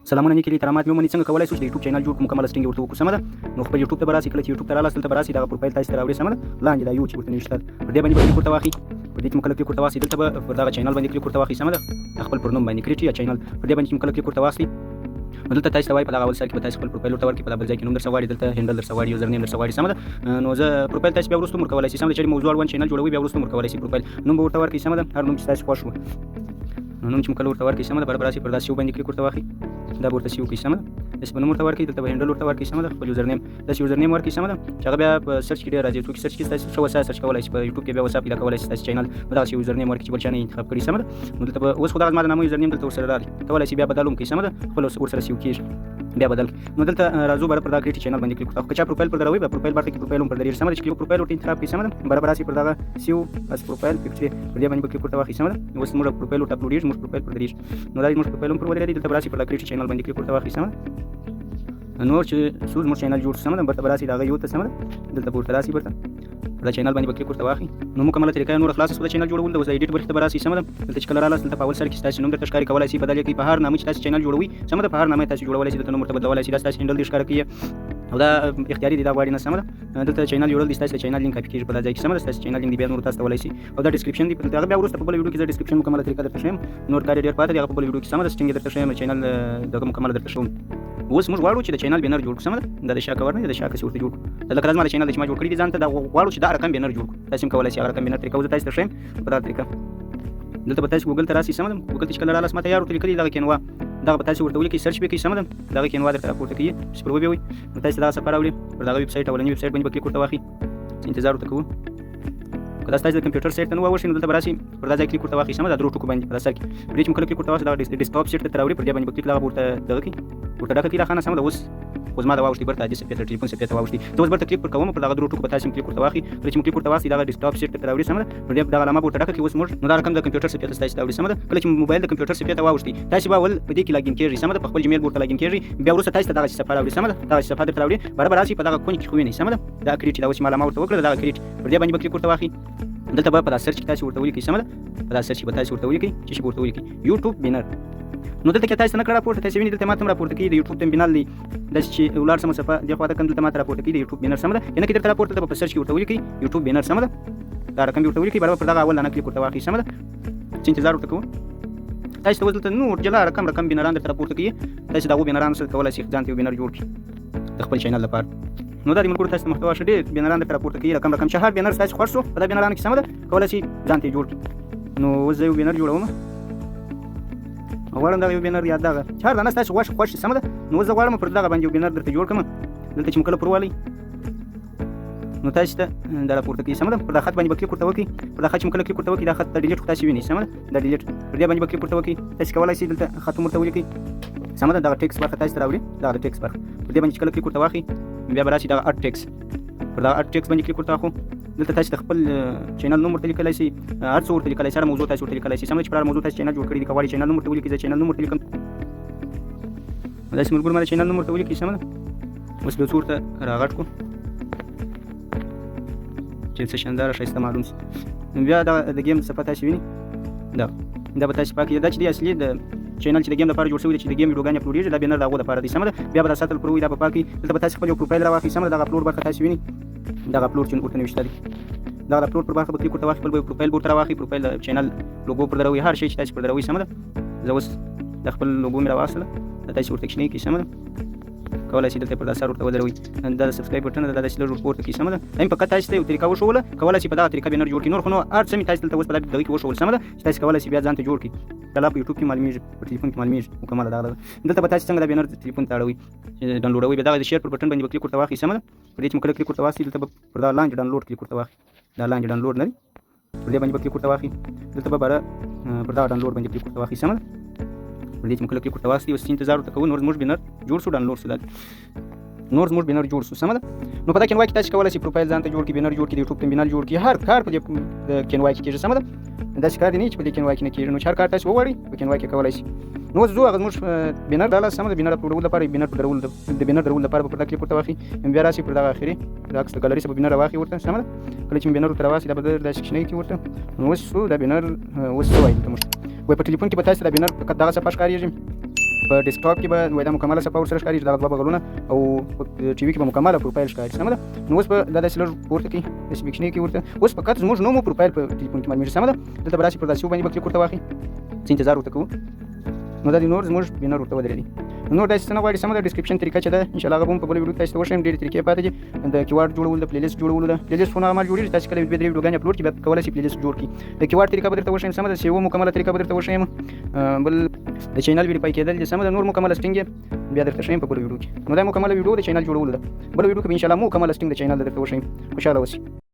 سلامونه نیکې دي ترامات مې ومني څنګه کولی شو چې د یوټوب چینل جوړ کړو مکمله سټینګ ورته وکړو سمه ده. نو خپل یوټوب ته به راسئ، کله چې یوټوب ته رالاست دلته به راسئ دغه پروفایل تاسې ته راوړي سمه ده. لاندې دا یو چې ورته نشته پر دې باندې به کلیک ورته واخلئ، پر دې چې مو کله کلیک ورته واخلئ دلته به پر دغه چینل باندې کلیک ورته واخلئ سمه ده. خپل پر نوم باندې کلیک یا چینل پر دې باندې چې مو کله کلیک ورته واخلئ نو دلته تاسو ته وایي په دغه اول سر کې به تاسو خپل پروفایل ورته ورکړئ، په دغه بل ځای کې نوم درڅه غواړي، دلته هینډل درڅه غواړي، یوزر نیم درڅه غواړي سمه ده. نو زه پروفایل تاسو بیا وروسته ورکولی شئ سمه ده. چېرې موضوع اړوند چینل جوړوئ بیا وروسته ورکولی شئ پروفایل نوم به ورته ورکړئ سمه ده، هر نوم چې تاسو خوښ وي. نو نوم چې مو کله ورته ورکړئ سمه ده برابر راسئ پر دا سیو باندې کلیک ورته واخلئ، دا به ورته سیو کړئ سمه ده. داسې به نوم ورته ورکړئ، دلته به هینډل ورته ورکړئ سمه ده، خپل یوزر نیم داسې یوزر نیم ورکړئ سمه ده چې هغه بیا په سرچ کې ډېر راځي. یوټوب کې سرچ کې تاسو ښه وسایل سرچ کولی شئ، په یوټوب کې بیا وسایل پیدا کولی شئ، تاسو چینل په دغسې یوزر نیم ورکړئ چې بل چا نه انتخاب کړي سمه ده. نو دلته به اوس خو دغه زما د نامه یوزر نیم دلته ورسره راغلی، کولی شئ بیا بدل هم کړئ سمه ده، خپل ورسره سیو کېږي بیا بدل. نو دلته راځو برابر پر دا کریټ چینل باندې کلیک وکړو. که چا پروفایل پر دروي به پروفایل برخه کې پروفایل هم پر درېږي سمه ده، چې کلیک پروفایل ورته انتخاب کړئ سمه ده، برابر راسئ پر دغه سیو بس پروفایل پکچر پر دې باندې به کلیک ورته واخلئ سمه ده. اوس زموږ پروفایل ورته اپلوډېږي، زموږ پروفایل پر درېږي. نو دا زموږ پروفایل هم پر ودرېږي، دلته به راسئ پر دا کریټ چینل باندې کلیک ورته واخلئ سمه ده. نور چې څو زموږ چینل جوړ سمه ده برته به راسئ د هغه یو ته سمه ده، دلته به ورته راسئ برته پر دا چینل باندې به کلیک ورته واخلئ. نو مکمله طریقه نور خلاصه شوه د چینل جوړول. د اوس د ایډیټ برخې ته به راسئ سمه ده، دلته چې کله رالاست دلته په اول سر کې تاسو نوم درته ښکاري کولی شئ بدل یې کړئ په هر نامه چې تاسو چینل جوړوئ سمه ده، په هر نامه تاسو جوړولی شئ، دلته نوم ورته بدلولی شئ، دا ستاسو هینډل دې ښکاره کوي او دا اختیاري دی، دا غواړي نه سمه ده. دلته چینل جوړول دي، ستاسو د چینل لینک کاپي کېږي په دا ځای کې سمه ده، ستاسو چینل لینک دی بیا نور تاسو ته ولی شي او دا ډسکرپشن دی. هغه بیا وروسته په بل ویډیو کې زه ډسکرپشن مکمله طریقه درته ښیم، نور کار ډېر پاتې دی هغه په بل ویډیو کې سمه ده. سټینګ درته ښیم، چینل دغه مکمله درته ښوم. اوس موږ غواړو چې د چینل بینر جوړ کړو سمه ده، دا د شا کور نه د شا کسي ورته جوړ کړو. دا لکه زما د چینل چې ما جوړ کړی دي ځان ته دا غواړو چې دا رقم بینر جوړ کړو، تاسو هم کولی شئ هغه رقم بینر طریقه زه تاسو ته ښیم په دا طریقه. دلته به تاسو ګوګل ته راسئ سمه ده، ګوګل ته چې کله رالاست ماته یار ورته لیکلي دغه کینوا دغه به تاسو ورته ولیکئ، سرچ به کړئ سمه ده، دغه کینوا درته راپورته کوي چې پر وبې وي. نو تاسو دغه صفحه راوړئ، پر دغه ویب سایټ اولني ویب سایټ باندې به کلیک ورته واخلئ، انتظار ورته کوو. که دا ستاسو د کمپیوټر سیټ ته نه ووښي نو دلته به راسئ پر دا ځای کلیک ورته واخلئ سمه ده، درو ټکو باندې په دا سر کې پر دې چې مو کله کلیک ورته واخلئ دغه ډیسکټاپ سیټ ته راوړئ، پر دې باندې به کلیک دغه ورته دغه کړئ ورته ډکه کړئ دا خانه سمه ده. اوس خو زما د واوښتې برته عادي صفحې ته ټلیفون صفحې ته واوښتې، زه اوس برته کلیک پر کوم، پر دغه درو ټکو به تاسو هم کلیک ورته واخلئ، کله چې مو کلیک ورته واخلئ دغه ډیسکټاپ سیټ ته راوړئ سمه ده، پر دې دغه علامه به ورته ډکه کړئ. اوس موږ نو دا رقم د کمپیوټر صفحې ته ستاسو ته راوړي سمه ده. کله چې موبایل د کمپیوټر صفحې ته واوښتئ تاسو به اول په دې کې لاګین کېږئ سمه ده، په خپل جیمیل به ورته لاګین کېږئ، بیا وروسته تاسو ته دغه صفحه راوړي سمه ده، دغه صفحه درته راوړي برابر راسئ په دغه کونج کې خو وینئ سمه ده، دا کریټ دا اوس ما علامه ورته وکړه دغه کریټ پر دې باندې به کلیک ورته واخلئ. دلته به په دا سرچ کې تاسو ورته ولیکئ سمه ده، په دا سرچ کې به تاسو ورته ولیکئ چې شي ورته ولیکئ یوټوب بینر. نو دلته کې تاسو نه کړه راپورته تاسو وینئ دلته ماته هم راپورته کوي د یوټوب ته بینر دی، داسې چې ولاړ سمه صفحه دې خوا ته کوم دلته ماته راپورته کوي د یوټوب بینر سمه ده، یعنې کې درته راپورته ده په سرچ کې ورته ولیکئ یوټوب بینر سمه ده، دا رقم به ورته ولیکئ برابر پر دغه اول دانه کلیک ورته واخلئ سمه ده، چې انتظار ورته کوو. تاسو ته اوس دلته نور جلا رقم بینران درته راپورته کوي، تاسو د هغو بینرانو سره کولی شئ ځان ته یو بینر جوړ کړئ د خپل چینل لپاره. نو دا د ملګرو تاسو ته محتوا ښه ډېر بینران درته راپورته کوي، رقم چې هر بینر ستاسو خوښ شو په دا بینرانو کې سمه ده کولی شئ ځان ته یې جوړ کړئ. نو اوس زه یو بینر جوړوم، غواړم دغه یو بینر یا دغه چې هر دانه ستاسو خوښ شي سمه ده. نو اوس زه غواړم پر دغه باندې یو بینر درته جوړ کړم، دلته چې مو کله پر والئ نو تاسو ته دا راپورته کوي سمه ده، پر دا خط باندې به کلیک ورته وکړئ، پر دا خط چې مو کله کلیک ورته وکړئ دا خط ډیلیټ خو تاسو وینئ سمه ده، دا ډیلیټ پر دې باندې به کلیک ورته وکړئ، تاسو کولی شئ دلته خط هم ورته ولیکئ سمه ده، دغه ټیکس برخه تاسو ته راوړي دغه ټیکس برخه پر دې باندې چې کله کلیک ورته واخلئ بیا به راشي دغه اډ ټیکس، پر دغه اډ ټیکس باندې کلیک ورته واخلو. دلته تاسو د خپل چینل نوم ورته لیکلی شئ، هر څه ورته لیکلی شئ، هر موضوع تاسو ورته لیکلی شئ سمه ده، چې پر هر موضوع تاسو چینل جوړ کړي دي، که غواړئ چینل نوم ورته ولیکئ زه چینل نوم ورته لیکم، داسې ملګرو ما د چینل نوم ورته ولیکئ سمه ده. اوس به څو ورته راغټ کړو چې څه شانداره ښایسته معلوم شي. بیا د گیم صفحه تاسو وینئ دا به تاسو پاکې دا چې دی اصلي د چینل چې د ګیم لپاره جوړ شوی دی چې د ګیم ویډیوګانې اپلوډېږي دا بینر د هغو لپاره دی سمه ده. بیا به دا ساتل پر وي دا به پاک وي، دلته به تاسو خپل یو پروفایل راواخلئ سمه ده، دغه اپلوډ برخه تاسو وینئ دغه اپلوډ چې ورته نوشته دی دغه اپلوډ پر برخه به کلیک ورته واخلئ، خپل پروفایل به ورته راواخلئ، پروفایل د چینل لوګو پر دروئ، هر شی چې تاسو پر دروئ سمه ده. زه اوس د خپل لوګو مې راواخیستله دا تاسو ورته کوچنۍ کړئ سمه ده، کولی شئ دلته پر دا سر ورته ودروئ، دا د سبسکرایب بټن ده دا داسې لږ ورپورته کړئ سمه ده. دا مې فقط تاسو ته یو طریقه وښوله، کولی شئ په دغه طریقه بینر جوړ کړئ، نور خو نو هر څه مې تاسو دلته اوس په دغه کې وښول سمه ده چې تاسو کولی شئ بیا ځان ته جوړ کړئ. کله په یوټوب کې معلومیږي، په ټلیفون کې معلومیږي مکمله دغه دلته به تاسو څنګه دا بینر ټلیفون ته اړوئ ډاونلوډوئ، بیا دغه د شیر پر بټن باندې به کلیک ورته واخلئ سمه ده، پر دې چې مو کله کلیک ورته واخلئ دلته به پر دا لاندې ډاونلوډ کلیک ورته واخلئ، دا لاندې ډاونلوډ نه دی پر دې باندې به کلیک ورته واخلئ، دلته به باره پر دا ډاونلوډ باندې کلیک ورته واخلئ سمه ده، پر دې چې مو کله کلیک ورته واخلئ اوس انتظار ورته کوو، نور زموږ بینر جوړ شو ډاونلوډ شو، نور زموږ بینر جوړ شو سمه ده. نو په دا کینوا کې تاسو کولی شئ پروفایل ځان ته جوړ کړئ، بینر جوړ کړئ، د یوټوب ته بینر جوړ کړئ، هر کار په دې د کینوا کې کېږي سمه ده، داسې کار دی نه چې په دې کینوا کې نه کېږي، نو چې هر کار تاسو وغواړئ په کینوا کې کولی شئ. نو اوس ځو هغه زموږ بینر ډاله سمه ده، بینر اپلوډولو لپاره بینر پر درولو د بینر درولو لپاره به پر دا کلیک ورته واخلئ، بیا راسئ پر دغه اخري د عکس د ګالري څخه به بینر راواخلئ ورته سمه ده، کله چې بینر ورته راواخلئ دا به داسې کوچنی کړئ ورته. نو اوس دا بینر اوس څه وایي ته موږ وایي په ټلیفون کې به تاسو دا بینر فقط دغه صفحه ښکارېږي، په ډیسکټاپ کې به وای دا مکمله صفحه ورسره ښکاري چې دغه دوه بغلونه او په ټي وي کې به مکمله پروفایل ښکاري سمه ده. نو اوس به دا داسې لږ پورته کړي داسې بیکشنې کړي ورته. اوس فقط زموږ نوم او پروفایل په ټلیفون کې معلومېږي سمه ده. دلته به راسي پر داسې باندې به کلیک ورته واخلي څه انتظار ورته کوو. نو دا دی نور زموږ بینر ورته ودرېدي. نور داسې څه نه غواړي سمه ده. ډسکرپشن طریقه چې ده انشالله هغه به هم په بله ویډیو کې تاسو ته وښیم. ډېرې طریقې پاتې دي د کیوارډ جوړولو د پلی لیست جوړولو ده. پلی لیست خو نه عمل جوړېږي تاسو کله دوه درې ویډیوګانې اپلوډ کړئ بیا کولی شئ پلی لیست جوړ کړئ. د کیوارډ طریقه به درته وښیم سمه ده. سیو مکمله طریقه به درته وښیم. بل د چینل ویریفای کېدل دي سمه ده. نور مکمله سټینګ بیا درته ښیم په بله ویډیو کې. نو دا مکمله ویډیو د چینل جوړولو ده. بله ویډیو کې به انشالله مکمله سټینګ د چینل درته وښیم. خوشحاله اوسئ.